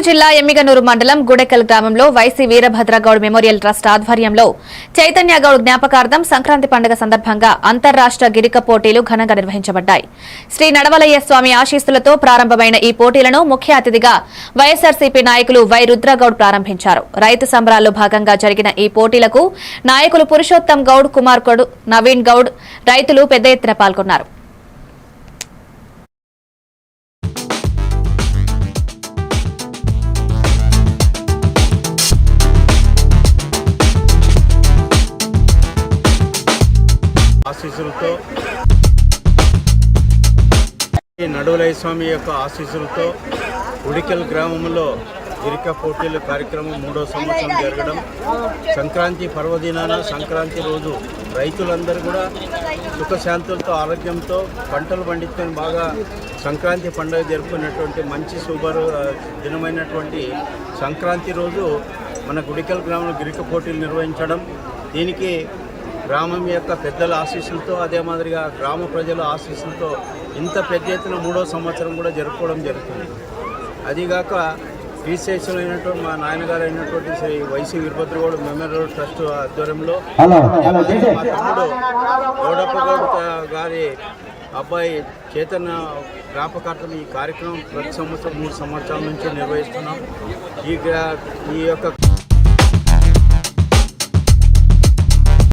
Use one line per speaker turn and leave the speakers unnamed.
జిల్లా ఎమ్మిగనూరు మండలం గుడెకల్ గ్రామంలో వైసీ వీరభద్రగౌడ్ మెమోరియల్ ట్రస్ట్ ఆధ్వర్యంలో చైతన్య గౌడ్ జ్ఞాపకార్థం సంక్రాంతి పండుగ సందర్భంగా అంతర్రాష్ట్ర గిరిక పోటీలు ఘనంగా నిర్వహించబడ్డాయి. శ్రీ నడవలయ్య స్వామి ఆశీస్సులతో ప్రారంభమైన ఈ పోటీలను ముఖ్య అతిథిగా వైఎస్ఆర్సీపీ నాయకులు వై రుద్రగౌడ్ ప్రారంభించారు. రైతు సంబరాల్లో భాగంగా జరిగిన ఈ పోటీలకు నాయకులు పురుషోత్తం గౌడ్, కుమార్ గౌడ్, నవీన్ గౌడ్ రైతులు పెద్ద ఎత్తున పాల్గొన్నారు.
ఆశీస్సులతో నడవలయ్య స్వామి యొక్క ఆశీస్సులతో గుడికల్ గ్రామంలో గిరిక పోటీల కార్యక్రమం 3వ సంవత్సరం జరగడం, సంక్రాంతి పర్వదినాన సంక్రాంతి రోజు రైతులందరూ కూడా సుఖశాంతులతో ఆరోగ్యంతో పంటలు పండించుకొని బాగా సంక్రాంతి పండుగ జరుపుకునేటువంటి మంచి దినమైనటువంటి సంక్రాంతి రోజు మన గుడికల్ గ్రామంలో గిరిక పోటీలు నిర్వహించడం, దీనికి గ్రామం యొక్క పెద్దల ఆశీస్సులతో అదే మాదిరిగా గ్రామ ప్రజల ఆశీస్సులతో ఇంత పెద్ద ఎత్తున 3వ సంవత్సరం కూడా జరుపుకోవడం జరుగుతుంది. అదిగాక శ్రీశేషులు అయినటువంటి మా నాయనగారు అయినటువంటి శ్రీ వైసీ వీరభద్రగౌడ్ మెమోరియల్ ట్రస్ట్ ఆధ్వర్యంలో మా తమ్ముడు గౌడప్పగౌడ్ గారి అబ్బాయి చైతన్య జ్ఞాపకార్థం ఈ కార్యక్రమం ప్రతి సంవత్సరం 3 సంవత్సరాల నుంచి నిర్వహిస్తున్నాం. ఈ యొక్క